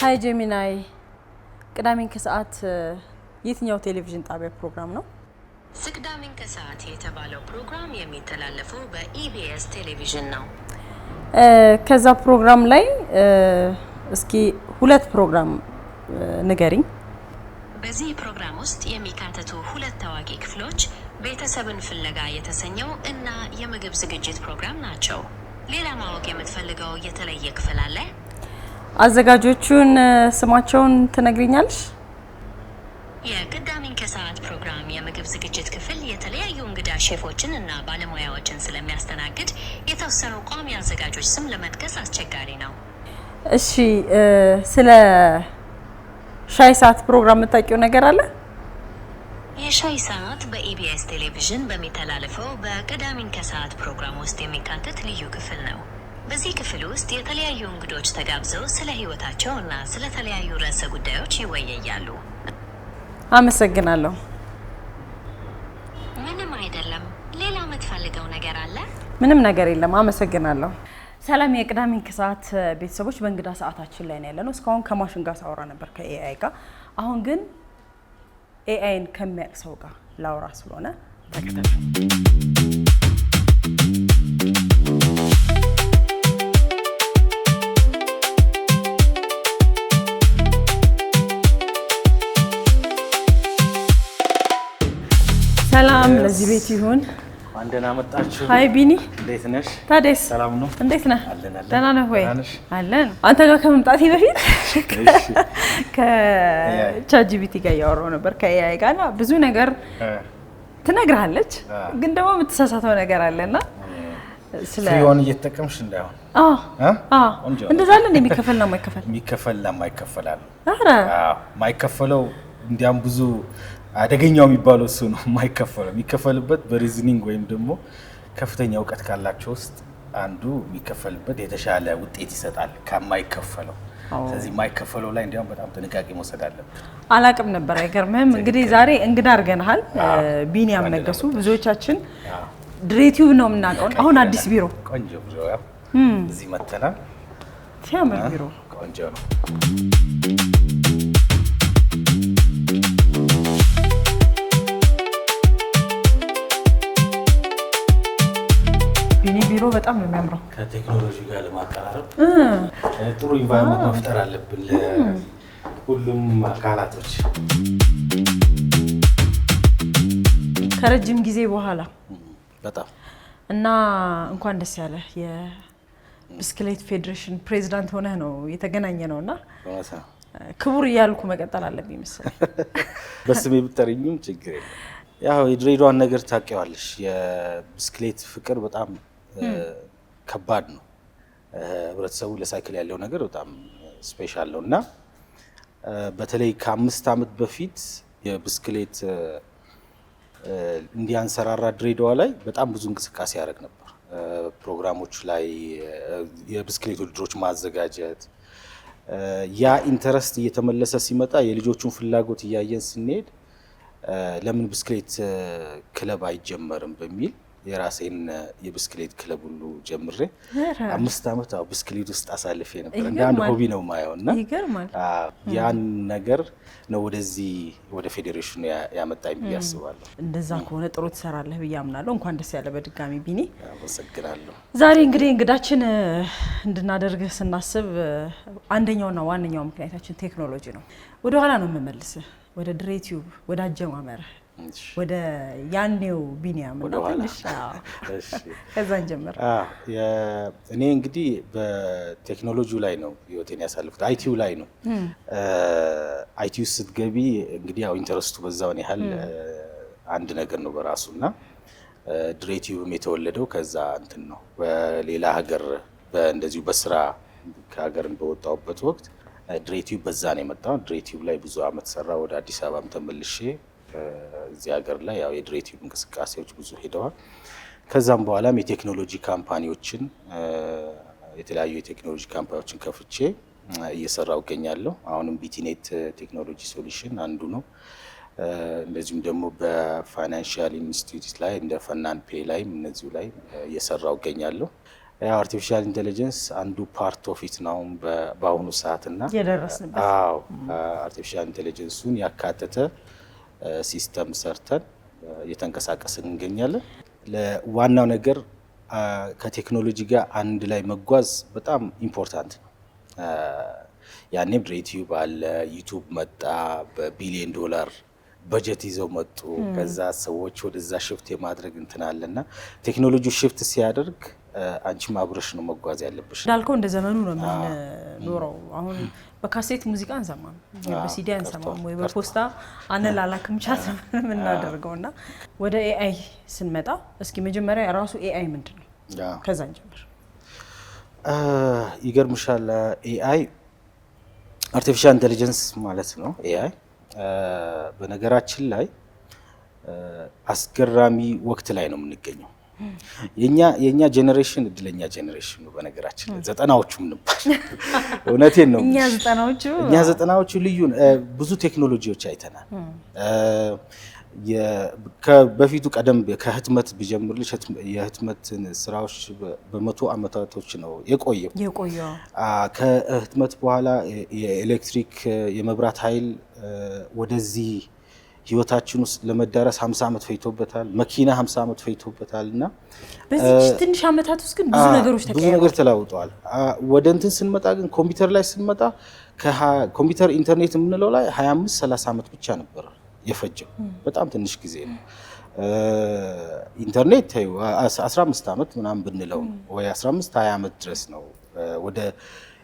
ሃይ ጄሚናይ ቅዳሜን ከሰዓት የትኛው ቴሌቪዥን ጣቢያ ፕሮግራም ነው? ቅዳሜን ከሰዓት የተባለው ፕሮግራም የሚተላለፈው በኢቢኤስ ቴሌቪዥን ነው። ከዛ ፕሮግራም ላይ እስኪ ሁለት ፕሮግራም ንገሪኝ። በዚህ ፕሮግራም ውስጥ የሚካተቱ ሁለት ታዋቂ ክፍሎች ቤተሰብን ፍለጋ የተሰኘው እና የምግብ ዝግጅት ፕሮግራም ናቸው። ሌላ ማወቅ የምትፈልገው የተለየ ክፍል አለ? አዘጋጆቹን ስማቸውን ትነግሪኛለሽ? የቅዳሜን ከሰዓት ፕሮግራም የምግብ ዝግጅት ክፍል የተለያዩ እንግዳ ሼፎችን እና ባለሙያዎችን ስለሚያስተናግድ የተወሰኑ ቋሚ አዘጋጆች ስም ለመጥቀስ አስቸጋሪ ነው። እሺ፣ ስለ ሻይ ሰዓት ፕሮግራም የምታውቂው ነገር አለ? የሻይ ሰዓት በኢቢኤስ ቴሌቪዥን በሚተላለፈው በቅዳሜን ከሰዓት ፕሮግራም ውስጥ የሚካተት ልዩ ክፍል ነው። በዚህ ክፍል ውስጥ የተለያዩ እንግዶች ተጋብዘው ስለ ህይወታቸው እና ስለ ተለያዩ ርዕሰ ጉዳዮች ይወያያሉ። አመሰግናለሁ። ምንም አይደለም። ሌላ የምትፈልገው ነገር አለ? ምንም ነገር የለም። አመሰግናለሁ። ሰላም የቅዳሜን ከሰዓት ቤተሰቦች፣ በእንግዳ ሰዓታችን ላይ ነው ያለነው። እስካሁን ከማሽን ጋር ሳወራ ነበር ከኤአይ ጋር። አሁን ግን ኤአይን ከሚያውቅ ሰው ጋር ላውራ ስለሆነ ተከታተሉ። ሰላም ለዚህ ቤት ይሁን። አንደና መጣችሁ። ሃይ ቢኒ፣ እንዴት ነሽ? ታዲያስ ሰላም ነው? እንዴት ነህ? አለን። ደህና ነህ ወይ? አለን። አንተ ጋር ከመምጣቴ በፊት ከቻትጂፒቲ ጋር እያወራሁ ነበር፣ ከኤአይ ጋር እና ብዙ ነገር ትነግርሃለች፣ ግን ደግሞ የምትሳሳተው ነገር አለና ፍሪውን እየተጠቀምሽ እንዳይሆን። እንደዛ አለ። የሚከፈልና የማይከፈል የሚከፈልና የማይከፈል አለ። ኧረ የማይከፈለው እንዲያም ብዙ አደገኛው የሚባለው እሱ ነው። የሚከፈልበት በሪዝኒንግ ወይም ደግሞ ከፍተኛ እውቀት ካላቸው ውስጥ አንዱ የሚከፈልበት የተሻለ ውጤት ይሰጣል ከማይከፈለው። ስለዚህ የማይከፈለው ላይ እንዲያውም በጣም ጥንቃቄ መውሰድ አለብን። አላቅም ነበር። አይገርምህም? እንግዲህ ዛሬ እንግዳ አድርገናል። ቢኒያም ነገሱ። ብዙዎቻችን ድሬቲዩብ ነው የምናውቀው። አሁን አዲስ ቢሮ፣ ቆንጆ ቢሮ እዚህ መተናል። ሲያምር ቢሮ፣ ቆንጆ ነው። ቢሮ በጣም ነው የሚያምረው። ከቴክኖሎጂ ጋር ለማቀራረብ ጥሩ ኢንቫይሮንመንት መፍጠር አለብን ለሁሉም አካላቶች። ከረጅም ጊዜ በኋላ በጣም እና እንኳን ደስ ያለ የብስክሌት ፌዴሬሽን ፕሬዚዳንት ሆነህ ነው የተገናኘ ነውና ክቡር እያልኩ መቀጠል አለብኝ መሰለኝ። በስሜ ብትጠሪኝም ችግር የለም። ያው የድሬዳዋን ነገር ታውቂዋለሽ። የብስክሌት ፍቅር በጣም ከባድ ነው። ህብረተሰቡ ለሳይክል ያለው ነገር በጣም ስፔሻል ነው እና በተለይ ከ5 ዓመት በፊት የብስክሌት እንዲያንሰራራ ድሬዳዋ ላይ በጣም ብዙ እንቅስቃሴ ያደርግ ነበር። ፕሮግራሞች ላይ የብስክሌት ውድድሮች ማዘጋጀት፣ ያ ኢንተረስት እየተመለሰ ሲመጣ የልጆቹን ፍላጎት እያየን ስንሄድ ለምን ብስክሌት ክለብ አይጀመርም በሚል የራሴን የብስክሌት ክለብ ሁሉ ጀምሬ 5 ዓመት ብስክሌት ውስጥ አሳልፌ ነበር። እንደ አንድ ሆቢ ነው ማየውና ይገርማል። ያን ነገር ነው ወደዚህ ወደ ፌዴሬሽኑ ያመጣኝ ብዬ አስባለሁ። እንደዛ ከሆነ ጥሩ ትሰራለህ ብዬ አምናለሁ። እንኳን ደስ ያለ በድጋሚ ቢኒ። አመሰግናለሁ። ዛሬ እንግዲህ እንግዳችን እንድናደርግ ስናስብ አንደኛውና ዋነኛው ምክንያታችን ቴክኖሎጂ ነው። ወደ ኋላ ነው የምመልስህ፣ ወደ ድሬቲዩብ፣ ወደ አጀማመርህ፣ ወደ ያኔው ቢኒያም እና ትንሽ ከዛን ጀምር። እኔ እንግዲህ በቴክኖሎጂው ላይ ነው ህይወቴን ያሳልፍኩት፣ አይቲዩ ላይ ነው። አይቲዩ ስትገቢ እንግዲህ ያው ኢንተረስቱ በዛውን ያህል አንድ ነገር ነው በራሱና ድሬቲዩብም የተወለደው ከዛ እንትን ነው። በሌላ ሀገር እንደዚሁ በስራ ከሀገርን በወጣሁበት ወቅት ድሬቲዩብ በዛ ነው የመጣው። ድሬቲዩብ ላይ ብዙ አመት ሰራ። ወደ አዲስ አበባም ተመልሼ እዚህ ሀገር ላይ ያው የድሬቲዩብ እንቅስቃሴዎች ብዙ ሄደዋል። ከዛም በኋላም የቴክኖሎጂ ካምፓኒዎችን የተለያዩ የቴክኖሎጂ ካምፓኒዎችን ከፍቼ እየሰራው እገኛለሁ። አሁንም ቢቲኔት ቴክኖሎጂ ሶሉሽን አንዱ ነው። እንደዚሁም ደግሞ በፋይናንሻል ኢንስቲትዩት ላይ እንደ ፈናን ፔ ላይም እነዚሁ ላይ እየሰራው እገኛለሁ። ያው አርቲፊሻል ኢንተለጀንስ አንዱ ፓርት ኦፍ ኢት ነው በአሁኑ ሰዓትና የደረስንበት። አዎ አርቲፊሻል ኢንተለጀንሱን ያካተተ ሲስተም ሰርተን እየተንቀሳቀስን እንገኛለን። ለዋናው ነገር ከቴክኖሎጂ ጋር አንድ ላይ መጓዝ በጣም ኢምፖርታንት ነው። ያኔም ዩቲዩብ አለ፣ ዩቲዩብ መጣ፣ በቢሊዮን ዶላር በጀት ይዘው መጡ። ከዛ ሰዎች ወደዛ ሽፍት የማድረግ እንትን አለና ቴክኖሎጂው ሽፍት ሲያደርግ አንቺም አብረሽ ነው መጓዝ ያለብሽ። እንዳልከው እንደ ዘመኑ ነው የምንኖረው። አሁን በካሴት ሙዚቃ አንሰማም፣ በሲዲ አንሰማም፣ ወይ በፖስታ አንላላክም፣ ቻት የምናደርገው እና ወደ ኤአይ ስንመጣ እስኪ መጀመሪያ የራሱ ኤአይ ምንድን ነው? ከዛ እንጀምር። ይገርምሻል፣ ኤአይ አርቲፊሻል ኢንተለጀንስ ማለት ነው። ኤአይ በነገራችን ላይ አስገራሚ ወቅት ላይ ነው የምንገኘው። የኛ ጄኔሬሽን እድለኛ ጄኔሬሽን ነው። በነገራችን ላይ ዘጠናዎቹ ምንባል እውነቴን ነው። እኛ ዘጠናዎቹ ልዩ ብዙ ቴክኖሎጂዎች አይተናል። በፊቱ ቀደም ከህትመት ቢጀምርልሽ የህትመትን ስራዎች በመቶ ዓመታቶች ነው የቆየው። ከህትመት በኋላ የኤሌክትሪክ የመብራት ኃይል ወደዚህ ህይወታችን ውስጥ ለመዳረስ 50 ዓመት ፈይቶበታል። መኪና 50 ዓመት ፈይቶበታል እና በዚህ ትንሽ ዓመታት ውስጥ ግን ብዙ ነገሮች ተቀየሩ፣ ብዙ ነገር ተለውጠዋል። ወደ እንትን ስንመጣ ግን ኮምፒውተር ላይ ስንመጣ ከኮምፒውተር ኢንተርኔት የምንለው ላይ 25 30 ዓመት ብቻ ነበር የፈጀው። በጣም ትንሽ ጊዜ ነው። ኢንተርኔት 15 ዓመት ምናምን ብንለው ወይ 15 20 ዓመት ድረስ ነው ወደ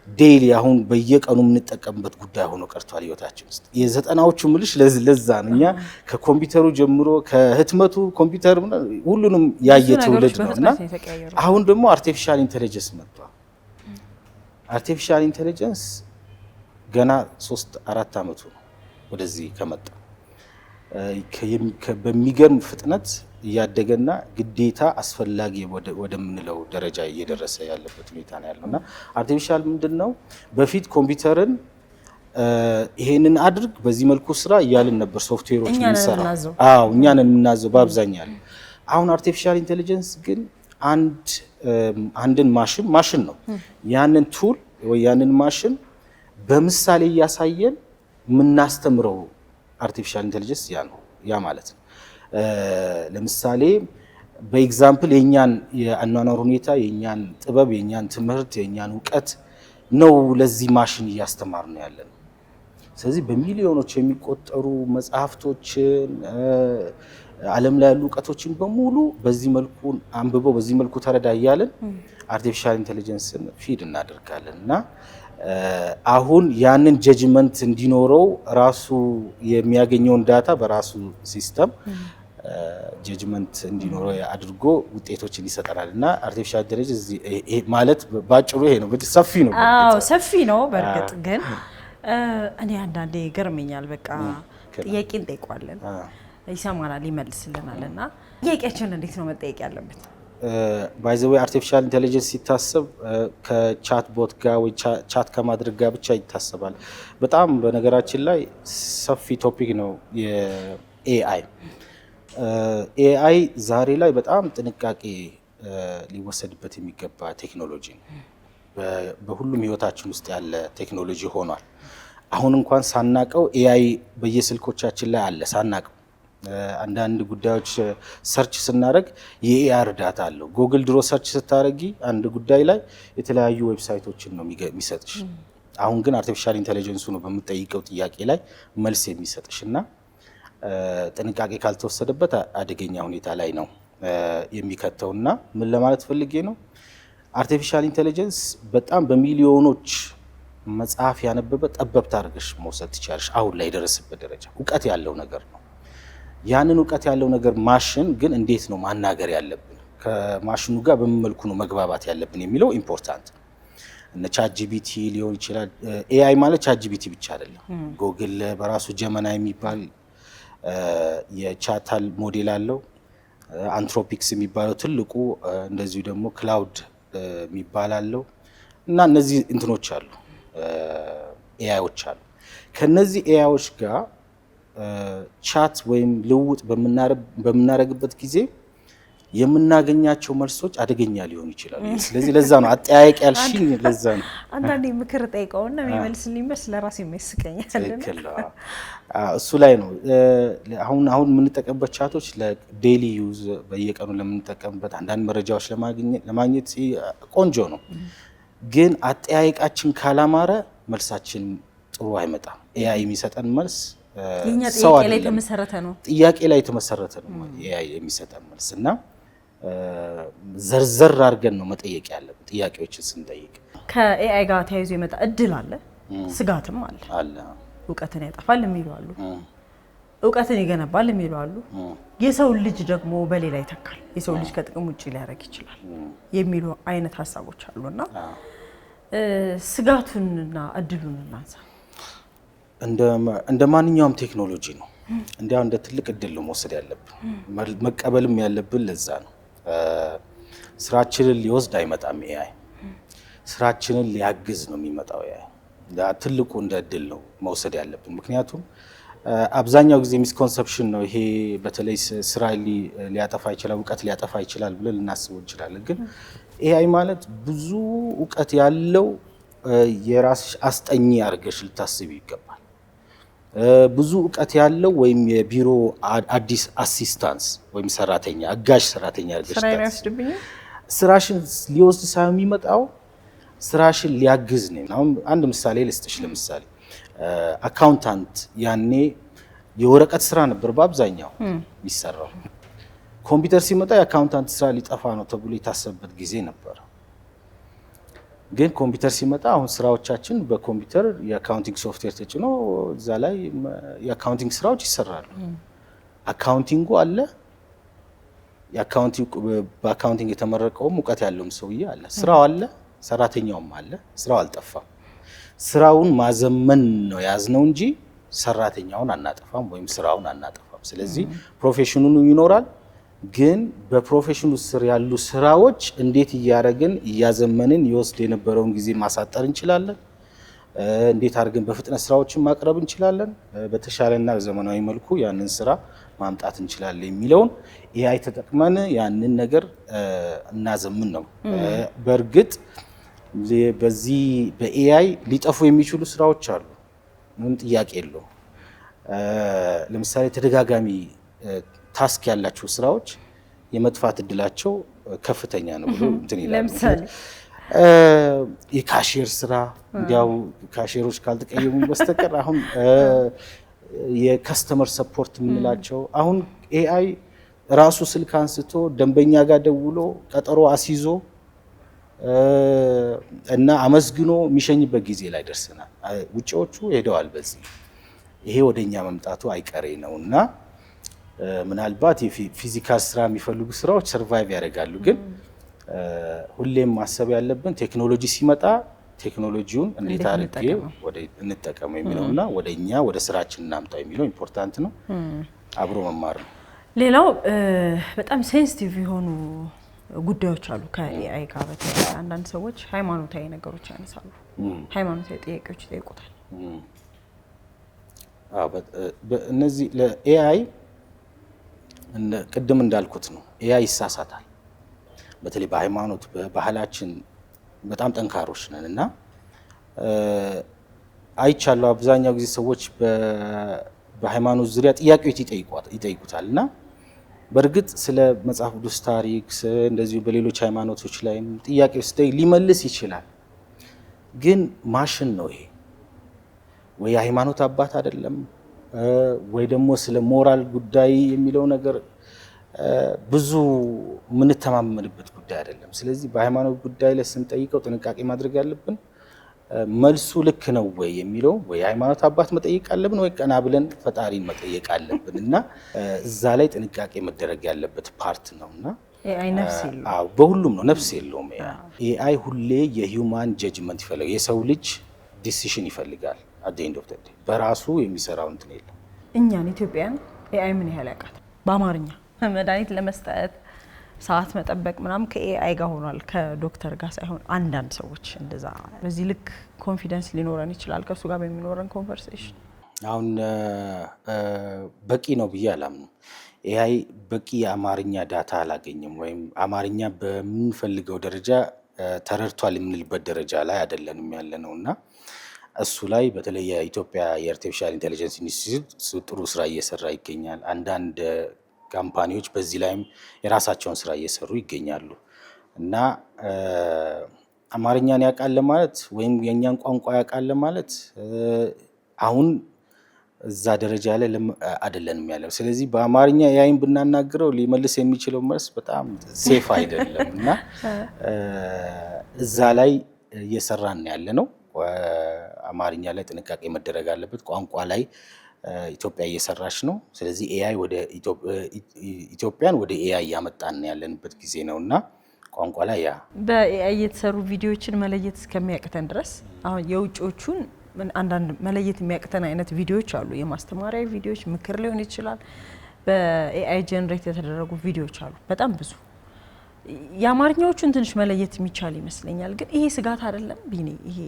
ዴይሊ አሁን በየቀኑ የምንጠቀምበት ጉዳይ ሆኖ ቀርቷል ህይወታችን ውስጥ። የዘጠናዎቹ ምልሽ ለዛ ነው እኛ ከኮምፒውተሩ ጀምሮ ከህትመቱ ኮምፒውተር ሁሉንም ያየ ትውልድ ነውና አሁን ደግሞ አርቲፊሻል ኢንተለጀንስ መጥቷል። አርቲፊሻል ኢንተለጀንስ ገና 3-4 ዓመቱ ነው ወደዚህ ከመጣ። በሚገርም ፍጥነት እያደገና ግዴታ አስፈላጊ ወደምንለው ደረጃ እየደረሰ ያለበት ሁኔታ ነው ያለውና አርቲፊሻል ምንድነው? በፊት ኮምፒውተርን ይሄንን አድርግ በዚህ መልኩ ስራ እያልን ነበር ሶፍትዌሮች የሚሰራው። እኛን የምናዘው በአብዛኛው። አሁን አርቲፊሻል ኢንተለጀንስ ግን አንድን ማሽን ነው ያንን ቱል ወይ ያንን ማሽን በምሳሌ እያሳየን የምናስተምረው አርቲፊሻል ኢንተለጀንስ ያ ማለት ነው። ለምሳሌ በኤግዛምፕል የኛን የአኗኗር ሁኔታ፣ የኛን ጥበብ፣ የኛን ትምህርት፣ የኛን እውቀት ነው ለዚህ ማሽን እያስተማር ነው ያለን። ስለዚህ በሚሊዮኖች የሚቆጠሩ መጽሐፍቶችን ዓለም ላይ ያሉ እውቀቶችን በሙሉ በዚህ መልኩ አንብበው በዚህ መልኩ ተረዳ እያለን አርቲፊሻል ኢንተለጀንስን ፊድ እናደርጋለን እና አሁን ያንን ጀጅመንት እንዲኖረው ራሱ የሚያገኘውን ዳታ በራሱ ሲስተም ጀጅመንት እንዲኖረው አድርጎ ውጤቶችን ይሰጠናል እና አርቲፊሻል ኢንተለጀንስ ማለት ባጭሩ ይሄ ነው። እንግዲህ ሰፊ ነው። ሰፊ ነው። በእርግጥ ግን እኔ አንዳንዴ ገርመኛል። በቃ ጥያቄ እንጠይቀዋለን፣ ይሰማናል፣ ይመልስልናል እና ጥያቄያችን እንዴት ነው መጠየቅ ያለበት? ባይ ዘ ዌይ አርቲፊሻል ኢንተለጀንስ ሲታሰብ ከቻት ቦት ጋር ወይ ቻት ከማድረግ ጋር ብቻ ይታሰባል። በጣም በነገራችን ላይ ሰፊ ቶፒክ ነው ኤአይ ዛሬ ላይ በጣም ጥንቃቄ ሊወሰድበት የሚገባ ቴክኖሎጂ ነው። በሁሉም ህይወታችን ውስጥ ያለ ቴክኖሎጂ ሆኗል። አሁን እንኳን ሳናቀው ኤአይ በየስልኮቻችን ላይ አለ ሳናቀው። አንዳንድ ጉዳዮች ሰርች ስናደርግ የኤአይ እርዳታ አለው። ጉግል ድሮ ሰርች ስታደርጊ አንድ ጉዳይ ላይ የተለያዩ ዌብሳይቶችን ነው የሚሰጥሽ። አሁን ግን አርቲፊሻል ኢንተለጀንሱ ነው በምትጠይቀው ጥያቄ ላይ መልስ የሚሰጥሽ እና ጥንቃቄ ካልተወሰደበት አደገኛ ሁኔታ ላይ ነው የሚከተውና ምን ለማለት ፈልጌ ነው፣ አርቲፊሻል ኢንተለጀንስ በጣም በሚሊዮኖች መጽሐፍ ያነበበ ጠበብት አድርገሽ መውሰድ ትችላለሽ። አሁን ላይ የደረሰበት ደረጃ እውቀት ያለው ነገር ነው። ያንን እውቀት ያለው ነገር ማሽን ግን እንዴት ነው ማናገር ያለብን፣ ከማሽኑ ጋር በምን መልኩ ነው መግባባት ያለብን የሚለው ኢምፖርታንት ነው። እነ ቻት ጂፒቲ ሊሆን ይችላል። ኤአይ ማለት ቻት ጂፒቲ ብቻ አይደለም። ጉግል በራሱ ጀመና የሚባል የቻታል ሞዴል አለው። አንትሮፒክስ የሚባለው ትልቁ፣ እንደዚሁ ደግሞ ክላውድ የሚባል አለው እና እነዚህ እንትኖች አሉ፣ ኤአይዎች አሉ። ከነዚህ ኤአይዎች ጋር ቻት ወይም ልውውጥ በምናረግበት ጊዜ የምናገኛቸው መልሶች አደገኛ ሊሆኑ ይችላሉ። ስለዚህ ለዛ ነው አጠያየቅ ያልሽኝ። ለዛ ነው አንዳንዴ ምክር ጠይቀውና የሚመልስልኝ መስል ለራሴ የሚያስቀኛል። ትክክል። እሱ ላይ ነው አሁን የምንጠቀምበት ቻቶች ለዴይሊ ዩዝ በየቀኑ ለምንጠቀምበት አንዳንድ መረጃዎች ለማግኘት ቆንጆ ነው። ግን አጠያየቃችን ካላማረ መልሳችን ጥሩ አይመጣም። ኤአይ የሚሰጠን መልስ ጥያቄ ላይ የተመሰረተ ነው። ጥያቄ ላይ የተመሰረተ ነው ኤአይ የሚሰጠን መልስ እና ዘርዘር አድርገን ነው መጠየቅ ያለብን ጥያቄዎችን ስንጠይቅ። ከኤአይ ጋር ተያይዞ የመጣ እድል አለ፣ ስጋትም አለ። እውቀትን ያጠፋል የሚሉ አሉ፣ እውቀትን ይገነባል የሚሉ አሉ። የሰው ልጅ ደግሞ በሌላ ይተካል፣ የሰው ልጅ ከጥቅም ውጪ ሊያደርግ ይችላል የሚሉ አይነት ሀሳቦች አሉና ስጋቱንና እድሉን እናንሳ። እንደ ማንኛውም ቴክኖሎጂ ነው። እንዲያው እንደ ትልቅ እድል ነው መውሰድ ያለብን፣ መቀበልም ያለብን ለዛ ነው። ስራችንን ሊወስድ አይመጣም ኤአይ፣ ስራችንን ሊያግዝ ነው የሚመጣው ኤአይ። ትልቁ እንደ እድል ነው መውሰድ ያለብን። ምክንያቱም አብዛኛው ጊዜ ሚስኮንሰፕሽን ነው ይሄ። በተለይ ስራ ሊያጠፋ ይችላል፣ እውቀት ሊያጠፋ ይችላል ብለን ልናስበው እንችላለን። ግን ኤአይ ማለት ብዙ እውቀት ያለው የራስሽ አስጠኚ አድርገሽ ልታስቢ ይገባል። ብዙ እውቀት ያለው ወይም የቢሮ አዲስ አሲስታንስ ወይም ሰራተኛ አጋዥ ሰራተኛ አድርገሽ ስራሽን ሊወስድ ሳይሆን የሚመጣው ስራሽን ሊያግዝ ነው። አሁን አንድ ምሳሌ ልስጥሽ። ለምሳሌ አካውንታንት ያኔ የወረቀት ስራ ነበር በአብዛኛው የሚሰራው። ኮምፒውተር ሲመጣ የአካውንታንት ስራ ሊጠፋ ነው ተብሎ የታሰበበት ጊዜ ነበር። ግን ኮምፒውተር ሲመጣ አሁን ስራዎቻችን በኮምፒውተር የአካውንቲንግ ሶፍትዌር ተጭኖ እዛ ላይ የአካውንቲንግ ስራዎች ይሰራሉ። አካውንቲንጉ አለ፣ በአካውንቲንግ የተመረቀውም እውቀት ያለውም ሰውዬ አለ፣ ስራው አለ፣ ሰራተኛውም አለ። ስራው አልጠፋም። ስራውን ማዘመን ነው ያዝነው እንጂ ሰራተኛውን አናጠፋም ወይም ስራውን አናጠፋም። ስለዚህ ፕሮፌሽኑን ይኖራል። ግን በፕሮፌሽኑ ስር ያሉ ስራዎች እንዴት እያደረግን እያዘመንን ይወስድ የነበረውን ጊዜ ማሳጠር እንችላለን፣ እንዴት አድርገን በፍጥነት ስራዎችን ማቅረብ እንችላለን፣ በተሻለና በዘመናዊ መልኩ ያንን ስራ ማምጣት እንችላለን የሚለውን ኤአይ ተጠቅመን ያንን ነገር እናዘምን ነው። በእርግጥ በዚህ በኤአይ ሊጠፉ የሚችሉ ስራዎች አሉ፣ ምንም ጥያቄ የለውም። ለምሳሌ ተደጋጋሚ ታስክ ያላቸው ስራዎች የመጥፋት እድላቸው ከፍተኛ ነው ብሎ እንትን ይላል። ለምሳሌ የካሼር ስራ እንዲያው ካሼሮች ካልተቀየሙ በስተቀር አሁን የከስተመር ሰፖርት የምንላቸው አሁን ኤአይ ራሱ ስልክ አንስቶ ደንበኛ ጋር ደውሎ ቀጠሮ አስይዞ እና አመስግኖ የሚሸኝበት ጊዜ ላይ ደርሰናል። ውጪዎቹ ሄደዋል። በዚህ ይሄ ወደኛ መምጣቱ አይቀሬ ነውና ምናልባት የፊዚካል ስራ የሚፈልጉ ስራዎች ሰርቫይቭ ያደርጋሉ። ግን ሁሌም ማሰብ ያለብን ቴክኖሎጂ ሲመጣ ቴክኖሎጂውን እንዴት አድርጌ እንጠቀመው የሚለውና ወደኛ ወደ ስራችን እናምጣው የሚለው ኢምፖርታንት ነው። አብሮ መማር ነው። ሌላው በጣም ሴንሲቲቭ የሆኑ ጉዳዮች አሉ ከኤአይ ጋር በተያያዘ። አንዳንድ ሰዎች ሃይማኖታዊ ነገሮች ያነሳሉ፣ ሃይማኖታዊ ጥያቄዎች ይጠይቁታል። እነዚህ ለኤአይ ቅድም እንዳልኩት ነው። ኤአይ ይሳሳታል። በተለይ በሃይማኖት በባህላችን በጣም ጠንካሮች ነን እና አይቻለሁ። አብዛኛው ጊዜ ሰዎች በሃይማኖት ዙሪያ ጥያቄዎች ይጠይቁታል እና በእርግጥ ስለ መጽሐፍ ቅዱስ ታሪክ እንደዚሁ በሌሎች ሃይማኖቶች ላይ ጥያቄዎች ሊመልስ ይችላል። ግን ማሽን ነው ይሄ፣ ወይ የሃይማኖት አባት አይደለም፣ ወይ ደግሞ ስለ ሞራል ጉዳይ የሚለው ነገር ብዙ የምንተማመንበት ጉዳይ አይደለም። ስለዚህ በሃይማኖት ጉዳይ ላይ ስንጠይቀው ጥንቃቄ ማድረግ ያለብን መልሱ ልክ ነው ወይ የሚለው ወይ የሃይማኖት አባት መጠየቅ አለብን ወይ ቀና ብለን ፈጣሪን መጠየቅ አለብን እና እዛ ላይ ጥንቃቄ መደረግ ያለበት ፓርት ነውና ኤአይ ነፍስ የለውም። አዎ በሁሉም ነው፣ ነፍስ የለውም። ኤአይ ሁሌ የሂውማን ጀጅመንት ይፈልጋል፣ የሰው ልጅ ዲሲሽን ይፈልጋል። አት ኤንድ ኦፍ ዘ ዴይ በራሱ የሚሰራው እንትን የለም። እኛን ኢትዮጵያን ኤአይ ምን ያህል ያውቃል? በአማርኛ መድኃኒት ለመስጠት ሰዓት መጠበቅ ምናምን ከኤአይ ጋር ሆኗል፣ ከዶክተር ጋር ሳይሆን። አንዳንድ ሰዎች እንደዛ በዚህ ልክ ኮንፊደንስ ሊኖረን ይችላል ከሱ ጋር በሚኖረን ኮንቨርሴሽን። አሁን በቂ ነው ብዬ አላምንም። ኤአይ በቂ የአማርኛ ዳታ አላገኝም ወይም አማርኛ በምንፈልገው ደረጃ ተረድቷል የምንልበት ደረጃ ላይ አይደለንም ያለነው እና እሱ ላይ በተለይ የኢትዮጵያ የአርቲፊሻል ኢንቴሊጀንስ ኢንስቲትዩት ጥሩ ስራ እየሰራ ይገኛል። አንዳንድ ካምፓኒዎች በዚህ ላይም የራሳቸውን ስራ እየሰሩ ይገኛሉ እና አማርኛን ያውቃል ማለት ወይም የኛን ቋንቋ ያውቃል ማለት አሁን እዛ ደረጃ ላይ አይደለንም ያለው። ስለዚህ በአማርኛ ኤአይን ብናናግረው ሊመልስ የሚችለው መልስ በጣም ሴፍ አይደለም እና እዛ ላይ እየሰራን ያለ ነው። አማርኛ ላይ ጥንቃቄ መደረግ አለበት። ቋንቋ ላይ ኢትዮጵያ እየሰራች ነው። ስለዚህ ኤአይ ወደ ኢትዮጵያን ወደ ኤአይ ያመጣን ያለንበት ጊዜ ነውና ቋንቋ ላይ በኤአይ የተሰሩ ቪዲዮዎችን መለየት እስከሚያቅተን ድረስ አሁን የውጪዎቹን አንዳንድ መለየት የሚያቅተን አይነት ቪዲዮዎች አሉ። የማስተማሪያ ቪዲዮዎች፣ ምክር ሊሆን ይችላል። በኤአይ ጀነሬት የተደረጉ ቪዲዮዎች አሉ በጣም ብዙ። የአማርኛዎቹን ትንሽ መለየት የሚቻል ይመስለኛል። ግን ይሄ ስጋት አይደለም ቢኒ? ይሄ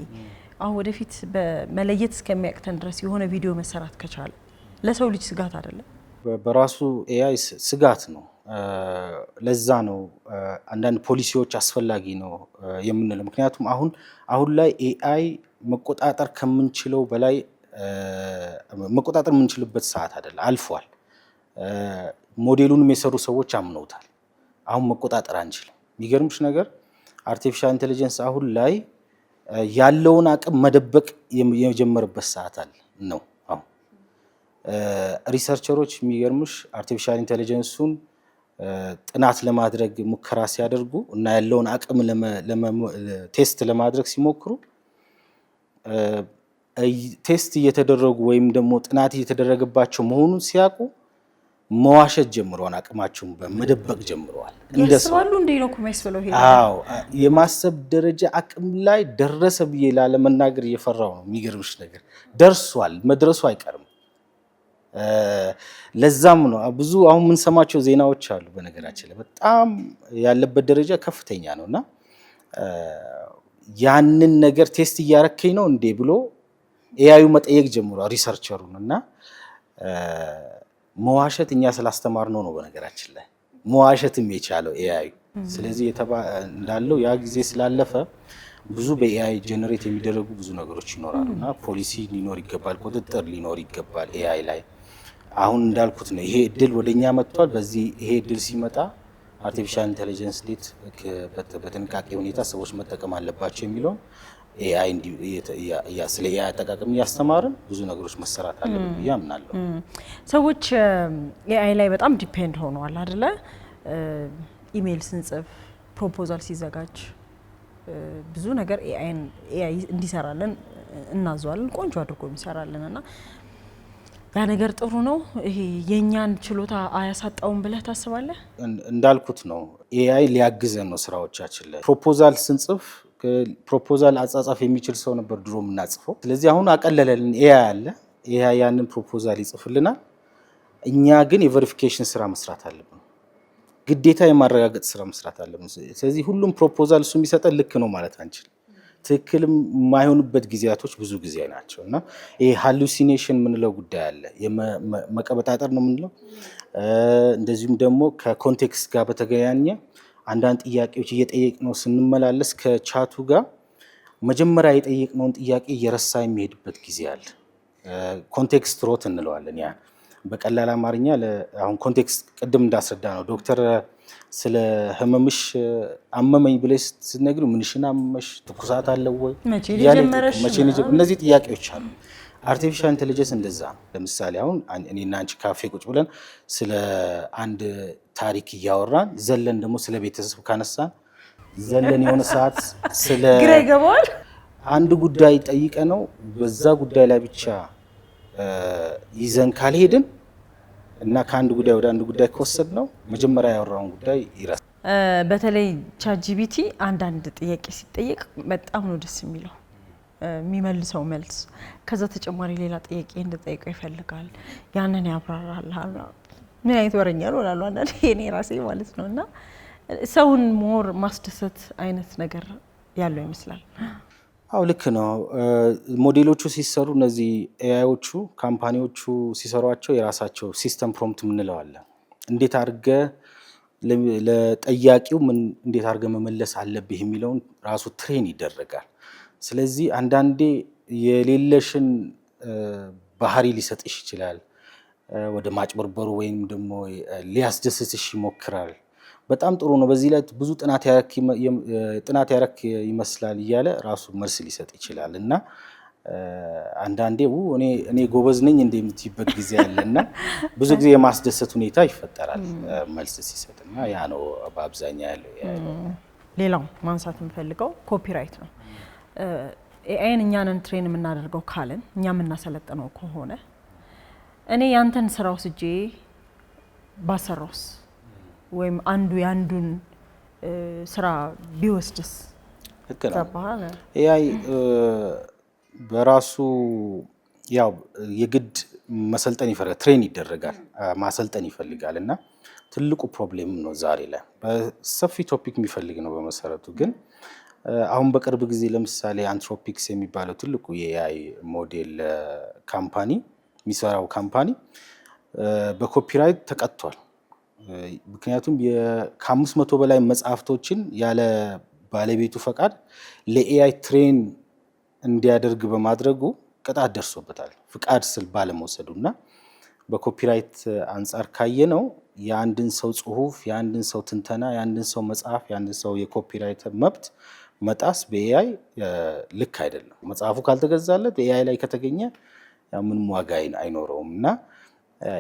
አሁን ወደፊት በመለየት እስከሚያቅተን ድረስ የሆነ ቪዲዮ መሰራት ከቻለ ለሰው ልጅ ስጋት አይደለም? በራሱ ኤአይ ስጋት ነው። ለዛ ነው አንዳንድ ፖሊሲዎች አስፈላጊ ነው የምንለው። ምክንያቱም አሁን ላይ ኤአይ መቆጣጠር ከምንችለው በላይ መቆጣጠር የምንችልበት ሰዓት አይደለም፣ አልፏል። ሞዴሉንም የሰሩ ሰዎች አምነውታል። አሁን መቆጣጠር አንችልም። የሚገርምሽ ነገር አርቲፊሻል ኢንቴሊጀንስ አሁን ላይ ያለውን አቅም መደበቅ የጀመረበት ሰዓት አለ ነው። አሁን ሪሰርቸሮች የሚገርምሽ አርቲፊሻል ኢንቴሊጀንሱን ጥናት ለማድረግ ሙከራ ሲያደርጉ እና ያለውን አቅም ቴስት ለማድረግ ሲሞክሩ ቴስት እየተደረጉ ወይም ደግሞ ጥናት እየተደረገባቸው መሆኑን ሲያውቁ መዋሸት ጀምረዋል። አቅማቸውን በመደበቅ ጀምረዋል። እንደሰዋሉ እንዴ ነው ኮሜስፈለው ሄደ። አዎ የማሰብ ደረጃ አቅም ላይ ደረሰ ብዬ ላለመናገር እየፈራው ነው። የሚገርምሽ ነገር ደርሷል፣ መድረሱ አይቀርም። ለዛም ነው ብዙ አሁን የምንሰማቸው ዜናዎች አሉ። በነገራችን ላይ በጣም ያለበት ደረጃ ከፍተኛ ነውና ያንን ነገር ቴስት እያረከኝ ነው እንዴ ብሎ ኤአዩ መጠየቅ ጀምሯል ሪሰርቸሩን። እና መዋሸት እኛ ስላስተማር ነው በነገራችን ላይ መዋሸትም የቻለው ኤአዩ። ስለዚህ እንዳለው ያ ጊዜ ስላለፈ ብዙ በኤአይ ጀነሬት የሚደረጉ ብዙ ነገሮች ይኖራሉና ፖሊሲ ሊኖር ይገባል፣ ቁጥጥር ሊኖር ይገባል ኤአይ ላይ። አሁን እንዳልኩት ነው ይሄ እድል ወደኛ መጥቷል። በዚህ ይሄ እድል ሲመጣ አርቲፊሻል ኢንቴሊጀንስ እንዴት በጥንቃቄ ሁኔታ ሰዎች መጠቀም አለባቸው የሚለው ኤአይ ስለ ኤአይ አጠቃቀም እያስተማርን ብዙ ነገሮች መሰራት አለብን ብዬ አምናለሁ። ሰዎች ኤአይ ላይ በጣም ዲፔንድ ሆነዋል አይደለ? ኢሜይል ስንጽፍ፣ ፕሮፖዛል ሲዘጋጅ ብዙ ነገር ኤአይ እንዲሰራልን እናዘዋለን። ቆንጆ አድርጎ የሚሰራልን እና ያ ነገር ጥሩ ነው። ይሄ የኛን ችሎታ አያሳጣውም ብለህ ታስባለህ? እንዳልኩት ነው ኤአይ ሊያግዘን ነው ስራዎቻችን ላይ። ፕሮፖዛል ስንጽፍ ፕሮፖዛል አጻጻፍ የሚችል ሰው ነበር ድሮ የምናጽፈው። ስለዚህ አሁን አቀለለልን ኤአይ አለ። ኤአይ ያንን ፕሮፖዛል ይጽፍልናል። እኛ ግን የቬሪፊኬሽን ስራ መስራት አለብን፣ ግዴታ የማረጋገጥ ስራ መስራት አለብን። ስለዚህ ሁሉም ፕሮፖዛል እሱ የሚሰጠን ልክ ነው ማለት አንችልም። ትክክልም የማይሆንበት ጊዜያቶች ብዙ ጊዜ ናቸው እና ይሄ ሃሉሲኔሽን የምንለው ጉዳይ አለ። መቀበጣጠር ነው የምንለው። እንደዚሁም ደግሞ ከኮንቴክስት ጋር በተገናኘ አንዳንድ ጥያቄዎች እየጠየቅነው ስንመላለስ ከቻቱ ጋር መጀመሪያ የጠየቅነውን ጥያቄ እየረሳ የሚሄድበት ጊዜ አለ። ኮንቴክስት ሮት እንለዋለን። ያ በቀላል አማርኛ አሁን ኮንቴክስት ቅድም እንዳስረዳ ነው። ዶክተር ስለ ህመምሽ አመመኝ ብለሽ ስትነግሪ ምንሽን አመመሽ፣ ትኩሳት አለው ወይ፣ መቼ ጀመረሽ፣ እነዚህ ጥያቄዎች አሉ። አርቲፊሻል ኢንቴሊጀንስ እንደዛ ነው። ለምሳሌ አሁን እኔና አንቺ ካፌ ቁጭ ብለን ስለ አንድ ታሪክ እያወራን ዘለን ደግሞ ስለ ቤተሰብ ካነሳን ዘለን የሆነ ሰዓት ስለ ግራ ይገባዋል። አንድ ጉዳይ ጠይቀ ነው በዛ ጉዳይ ላይ ብቻ ይዘን ካልሄድን እና ከአንድ ጉዳይ ወደ አንድ ጉዳይ ከወሰድ ነው መጀመሪያ ያወራውን ጉዳይ ይረሳል። በተለይ ቻትጂፒቲ አንዳንድ ጥያቄ ሲጠየቅ በጣም ነው ደስ የሚለው የሚመልሰው መልስ። ከዛ ተጨማሪ ሌላ ጥያቄ እንድጠይቀው ይፈልጋል፣ ያንን ያብራራል። ምን አይነት ወረኛ ነው ላሉ አንዳንድ እኔ ራሴ ማለት ነው። እና ሰውን ሞር ማስደሰት አይነት ነገር ያለው ይመስላል። አው ልክ ነው። ሞዴሎቹ ሲሰሩ እነዚህ ኤአይዎቹ ካምፓኒዎቹ ሲሰሯቸው የራሳቸው ሲስተም ፕሮምፕት ምንለው አለ። እንዴት አድርገ ለጠያቂው እንዴት አድርገ መመለስ አለብህ የሚለውን ራሱ ትሬን ይደረጋል። ስለዚህ አንዳንዴ የሌለሽን ባህሪ ሊሰጥሽ ይችላል። ወደ ማጭበርበሩ ወይም ደግሞ ሊያስደስትሽ ይሞክራል። በጣም ጥሩ ነው፣ በዚህ ላይ ብዙ ጥናት ያረክ ይመስላል እያለ ራሱ መልስ ሊሰጥ ይችላል። እና አንዳንዴ እኔ ጎበዝ ነኝ እንደምትይበት ጊዜ አለና ብዙ ጊዜ የማስደሰት ሁኔታ ይፈጠራል መልስ ሲሰጥና ያ ነው በአብዛኛው ያለው። ሌላው ማንሳት የምፈልገው ኮፒራይት ነው። ኤአይን እኛንን ትሬን የምናደርገው ካልን እኛ የምናሰለጥነው ከሆነ እኔ ያንተን ስራ ወስጄ ባሰራውስ ወይም አንዱ ያንዱን ስራ ቢወስድስ? ተባለ ኤአይ በራሱ ያው የግድ መሰልጠን ይፈልጋል፣ ትሬን ይደረጋል፣ ማሰልጠን ይፈልጋል። እና ትልቁ ፕሮብሌም ነው ዛሬ ላይ በሰፊ ቶፒክ የሚፈልግ ነው በመሰረቱ። ግን አሁን በቅርብ ጊዜ ለምሳሌ አንትሮፒክስ የሚባለው ትልቁ የኤአይ ሞዴል ካምፓኒ የሚሰራው ካምፓኒ በኮፒራይት ተቀጥቷል። ምክንያቱም ከ500 በላይ መጽሐፍቶችን ያለ ባለቤቱ ፈቃድ ለኤአይ ትሬን እንዲያደርግ በማድረጉ ቅጣት ደርሶበታል፣ ፍቃድ ስል ባለመውሰዱና በኮፒራይት አንጻር ካየነው የአንድን ሰው ጽሁፍ፣ የአንድን ሰው ትንተና፣ የአንድን ሰው መጽሐፍ፣ የአንድን ሰው የኮፒራይት መብት መጣስ በኤአይ ልክ አይደለም። መጽሐፉ ካልተገዛለት ኤአይ ላይ ከተገኘ ምንም ዋጋ አይኖረውም እና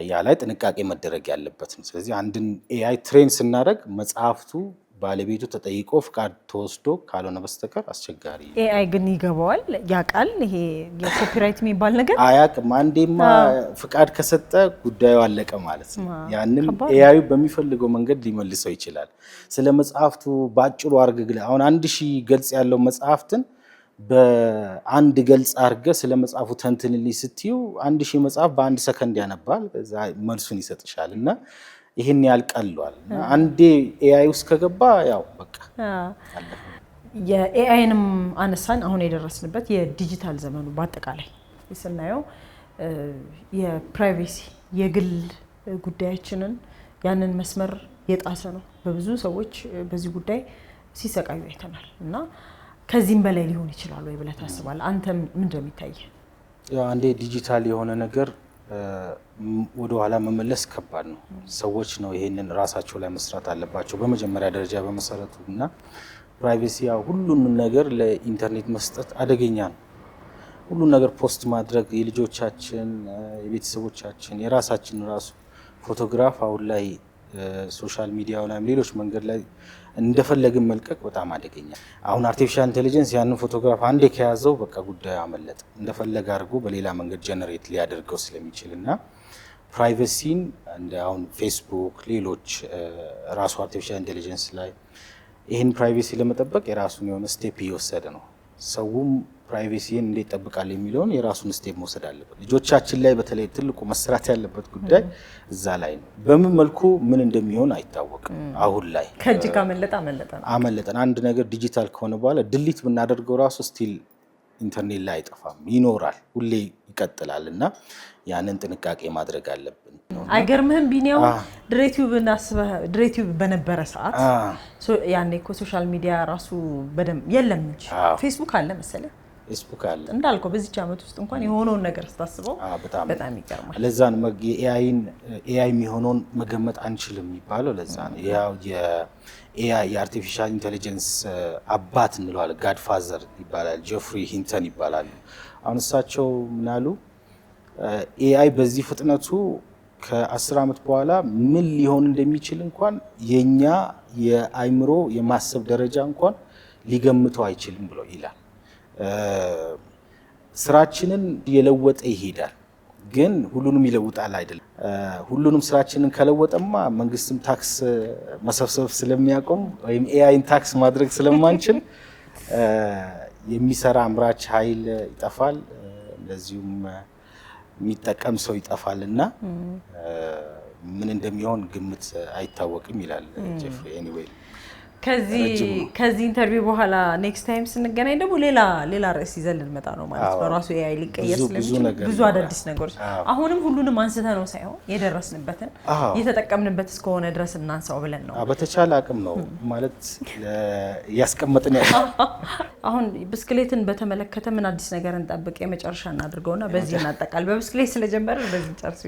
ያ ላይ ጥንቃቄ መደረግ ያለበት ነው። ስለዚህ አንድን ኤአይ ትሬን ስናደርግ መጽሐፍቱ ባለቤቱ ተጠይቆ ፍቃድ ተወስዶ ካልሆነ በስተቀር አስቸጋሪ። ኤአይ ግን ይገባዋል፣ ያውቃል ይሄ የኮፒራይት የሚባል ነገር አያውቅም። አንዴማ ፍቃድ ከሰጠ ጉዳዩ አለቀ ማለት ነው። ያንን ኤአይ በሚፈልገው መንገድ ሊመልሰው ይችላል። ስለ መጽሐፍቱ ባጭሩ አርግግለ አሁን 1000 ገልጽ ያለው መጽሐፍትን በአንድ ገልጽ አርገ ስለ መጽሐፉ ተንትንልኝ ስትዩ 1000 መጽሐፍ በአንድ ሰከንድ ያነባል፣ ከዛ መልሱን ይሰጥሻል። እና ይሄን ያልቀሏል። አንዴ ኤአይ ውስጥ ከገባ ያው በቃ የኤአይንም አነሳን። አሁን የደረስንበት የዲጂታል ዘመኑ በአጠቃላይ ስናየው የፕራይቬሲ የግል ጉዳያችንን ያንን መስመር የጣሰ ነው። በብዙ ሰዎች በዚህ ጉዳይ ሲሰቃዩ አይተናል። እና ከዚህም በላይ ሊሆን ይችላል ወይ ብለህ ታስባለህ? አንተ ምንድነው የሚታየው? ያው አንዴ ዲጂታል የሆነ ነገር ወደ ኋላ መመለስ ከባድ ነው። ሰዎች ነው ይሄንን ራሳቸው ላይ መስራት አለባቸው በመጀመሪያ ደረጃ በመሰረቱ። እና ፕራይቬሲ ያው ሁሉንም ነገር ለኢንተርኔት መስጠት አደገኛ ነው። ሁሉን ነገር ፖስት ማድረግ የልጆቻችን፣ የቤተሰቦቻችን፣ የራሳችን ራሱ ፎቶግራፍ አሁን ላይ ሶሻል ሚዲያው ላይ ሌሎች መንገድ ላይ እንደፈለግን መልቀቅ በጣም አደገኛ። አሁን አርቲፊሻል ኢንተለጀንስ ያንን ፎቶግራፍ አንዴ ከያዘው በቃ ጉዳዩ አመለጠ። እንደፈለገ አድርጎ በሌላ መንገድ ጀነሬት ሊያደርገው ስለሚችል እና ፕራይቬሲን እንደ አሁን ፌስቡክ፣ ሌሎች ራሱ አርቲፊሻል ኢንተለጀንስ ላይ ይህን ፕራይቬሲ ለመጠበቅ የራሱን የሆነ ስቴፕ እየወሰደ ነው። ሰውም ፕራይቬሲን እንዴት ይጠብቃል የሚለውን የራሱን ስቴፕ መውሰድ አለበት። ልጆቻችን ላይ በተለይ ትልቁ መስራት ያለበት ጉዳይ እዛ ላይ ነው። በምን መልኩ ምን እንደሚሆን አይታወቅም። አሁን ላይ ከእጅ ካመለጠ አመለጠን። አንድ ነገር ዲጂታል ከሆነ በኋላ ድሊት ብናደርገው ራሱ ስቲል ኢንተርኔት ላይ አይጠፋም፣ ይኖራል፣ ሁሌ ይቀጥላል። እና ያንን ጥንቃቄ ማድረግ አለብን። አይገርምህም ቢኒያው? ድሬቲዩብ በነበረ ሰዓት ያኔ እኮ ሶሻል ሚዲያ ራሱ በደም የለም እንጂ ፌስቡክ አለ መሰለኝ። ፌስቡክ አለ እንዳልከው በዚህ ዓመት ውስጥ እንኳን የሆነውን ነገር ስታስበው በጣም ይገርማል። ለዛ ነው ኤአይ የሚሆነውን መገመት አንችልም የሚባለው። ለዛ ነው ያው የኤአይ የአርቲፊሻል ኢንተለጀንስ አባት እንለዋለን፣ ጋድፋዘር ይባላል፣ ጄፍሪ ሂንተን ይባላሉ። አሁን እሳቸው ምናሉ ኤአይ በዚህ ፍጥነቱ ከ10 ዓመት በኋላ ምን ሊሆን እንደሚችል እንኳን የኛ የአይምሮ የማሰብ ደረጃ እንኳን ሊገምተው አይችልም ብሎ ይላል። ስራችንን የለወጠ ይሄዳል፣ ግን ሁሉንም ይለውጣል አይደለም። ሁሉንም ስራችንን ከለወጠማ መንግስትም ታክስ መሰብሰብ ስለሚያቆም ወይም ኤአይን ታክስ ማድረግ ስለማንችል የሚሰራ አምራች ኃይል ይጠፋል፣ እንደዚሁም የሚጠቀም ሰው ይጠፋል እና ምን እንደሚሆን ግምት አይታወቅም ይላል ጄፍሪ። ኤኒዌይ ከዚህ ኢንተርቪው በኋላ ኔክስት ታይም ስንገናኝ ደግሞ ሌላ ርዕስ ይዘን ልንመጣ ነው ማለት ነው። ራሱ AI ሊቀየር ስለሚችል ብዙ አዳዲስ ነገሮች አሁንም ሁሉንም አንስተ ነው ሳይሆን የደረስንበትን የተጠቀምንበት እስከሆነ ድረስ እናንሳው ብለን ነው። በተቻለ አቅም ነው ማለት ያስቀመጥን ያለው። አሁን ብስክሌትን በተመለከተ ምን አዲስ ነገር እንጠብቅ? የመጨረሻ እናድርገውና በዚህ እናጠቃል። በብስክሌት ስለጀመረ በዚህ ጨርሱ።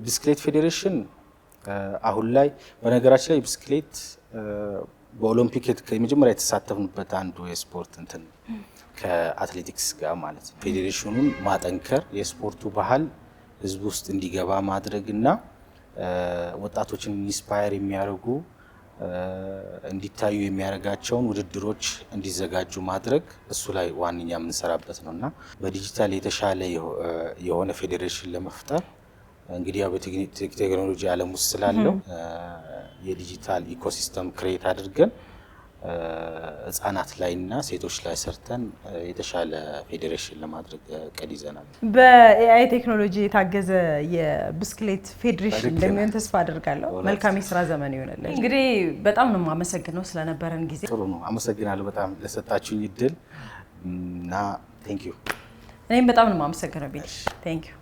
ብስክሌት ፌዴሬሽን አሁን ላይ በነገራችን ላይ ብስክሌት በኦሎምፒክ የመጀመሪያ የተሳተፍንበት አንዱ የስፖርት እንትን ከአትሌቲክስ ጋር ማለት ነው። ፌዴሬሽኑን ማጠንከር የስፖርቱ ባህል ህዝብ ውስጥ እንዲገባ ማድረግና ወጣቶችን ኢንስፓየር የሚያደርጉ እንዲታዩ የሚያደርጋቸውን ውድድሮች እንዲዘጋጁ ማድረግ እሱ ላይ ዋነኛ የምንሰራበት ነውና በዲጂታል የተሻለ የሆነ ፌዴሬሽን ለመፍጠር እንግዲህ ያው በቴክኖሎጂ ዓለም ውስጥ ስላለው የዲጂታል ኢኮሲስተም ክሬት አድርገን ህጻናት ላይና ሴቶች ላይ ሰርተን የተሻለ ፌዴሬሽን ለማድረግ እቅድ ይዘናል። በኤአይ ቴክኖሎጂ የታገዘ የብስክሌት ፌዴሬሽን እንደሚሆን ተስፋ አደርጋለሁ። መልካም የስራ ዘመን ይሆንልኝ። እንግዲህ በጣም ነው የማመሰግነው ስለነበረን ጊዜ። ጥሩ ነው፣ አመሰግናለሁ በጣም ለሰጣችሁኝ እድል እና ቴንክ ዩ። እኔም በጣም ነው የማመሰግነው ቢኒ። ቴንክ ዩ።